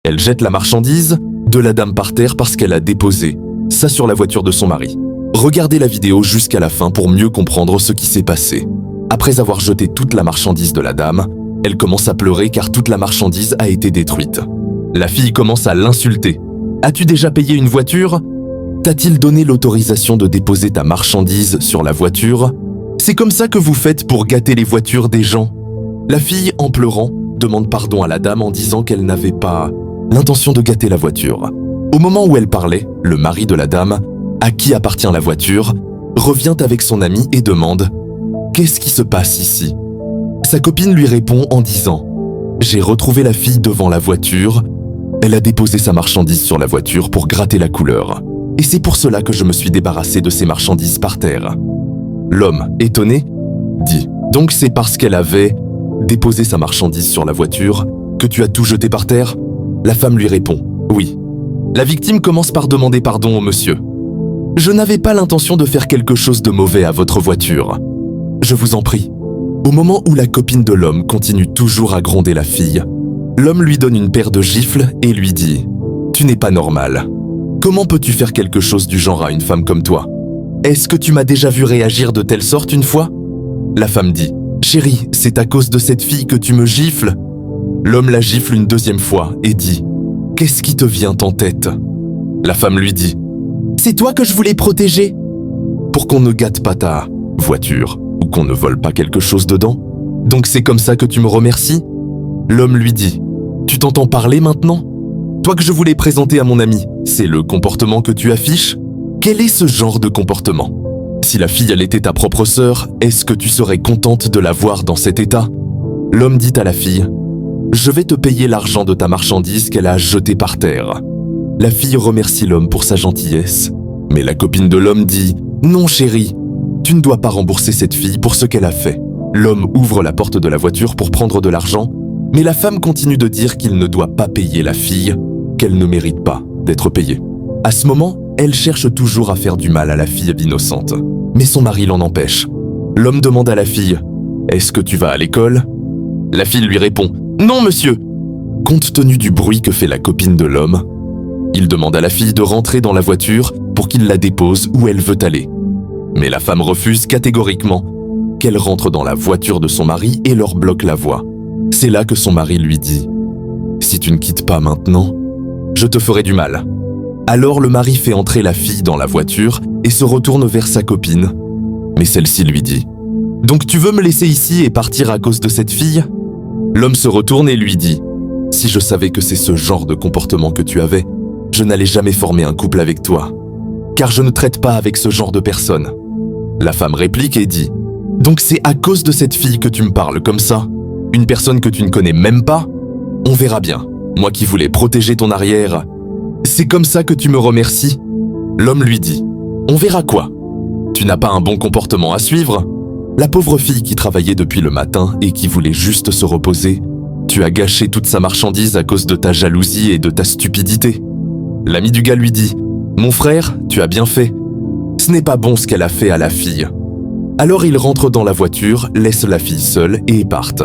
Elle jette la marchandise de la dame par terre parce qu'elle a déposé ça sur la voiture de son mari. Regardez la vidéo jusqu'à la fin pour mieux comprendre ce qui s'est passé. Après avoir jeté toute la marchandise de la dame, elle commence à pleurer car toute la marchandise a été détruite. La fille commence à l'insulter. « As-tu déjà payé une voiture ? T'a-t-il donné l'autorisation de déposer ta marchandise sur la voiture ? C'est comme ça que vous faites pour gâter les voitures des gens ?» La fille, en pleurant, demande pardon à la dame en disant qu'elle n'avait pas l'intention de gâter la voiture. Au moment où elle parlait, le mari de la dame, à qui appartient la voiture, revient avec son ami et demande « Qu'est-ce qui se passe ici ?» Sa copine lui répond en disant « J'ai retrouvé la fille devant la voiture. Elle a déposé sa marchandise sur la voiture pour gratter la couleur. Et c'est pour cela que je me suis débarrassé de ces marchandises par terre. » L'homme, étonné, dit « Donc c'est parce qu'elle avait déposé sa marchandise sur la voiture que tu as tout jeté par terre ?» La femme lui répond « Oui. » La victime commence par demander pardon au monsieur. « Je n'avais pas l'intention de faire quelque chose de mauvais à votre voiture. Je vous en prie. » Au moment où la copine de l'homme continue toujours à gronder la fille, l'homme lui donne une paire de gifles et lui dit « Tu n'es pas normal. Comment peux-tu faire quelque chose du genre à une femme comme toi ? Est-ce que tu m'as déjà vu réagir de telle sorte une fois ?» La femme dit « Chérie, c'est à cause de cette fille que tu me gifles ?» L'homme la gifle une deuxième fois et dit « Qu'est-ce qui te vient en tête ?» La femme lui dit « C'est toi que je voulais protéger. Pour qu'on ne gâte pas ta voiture ou qu'on ne vole pas quelque chose dedans. Donc c'est comme ça que tu me remercies ?» L'homme lui dit « Tu t'entends parler maintenant ? Toi que je voulais présenter à mon ami, c'est le comportement que tu affiches ? Quel est ce genre de comportement ? Si la fille elle était ta propre sœur, est-ce que tu serais contente de la voir dans cet état ?» L'homme dit à la fille « Je vais te payer l'argent de ta marchandise qu'elle a jetée par terre. » La fille remercie l'homme pour sa gentillesse, mais la copine de l'homme dit « Non chérie, tu ne dois pas rembourser cette fille pour ce qu'elle a fait. » L'homme ouvre la porte de la voiture pour prendre de l'argent, mais la femme continue de dire qu'il ne doit pas payer la fille, qu'elle ne mérite pas d'être payée. À ce moment, elle cherche toujours à faire du mal à la fille innocente, mais son mari l'en empêche. L'homme demande à la fille « Est-ce que tu vas à l'école ?» La fille lui répond « Non, monsieur !» Compte tenu du bruit que fait la copine de l'homme, il demande à la fille de rentrer dans la voiture pour qu'il la dépose où elle veut aller. Mais la femme refuse catégoriquement qu'elle rentre dans la voiture de son mari et leur bloque la voie. C'est là que son mari lui dit « Si tu ne quittes pas maintenant, je te ferai du mal. » Alors le mari fait entrer la fille dans la voiture et se retourne vers sa copine. Mais celle-ci lui dit « Donc tu veux me laisser ici et partir à cause de cette fille ?» L'homme se retourne et lui dit « Si je savais que c'est ce genre de comportement que tu avais, je n'allais jamais former un couple avec toi, car je ne traite pas avec ce genre de personnes. » La femme réplique et dit « Donc c'est à cause de cette fille que tu me parles comme ça ? Une personne que tu ne connais même pas ? On verra bien. Moi qui voulais protéger ton arrière, c'est comme ça que tu me remercies ?» L'homme lui dit « On verra quoi ? Tu n'as pas un bon comportement à suivre ? La pauvre fille qui travaillait depuis le matin et qui voulait juste se reposer, tu as gâché toute sa marchandise à cause de ta jalousie et de ta stupidité. » L'ami du gars lui dit « Mon frère, tu as bien fait. Ce n'est pas bon ce qu'elle a fait à la fille. » Alors ils rentrent dans la voiture, laissent la fille seule et partent.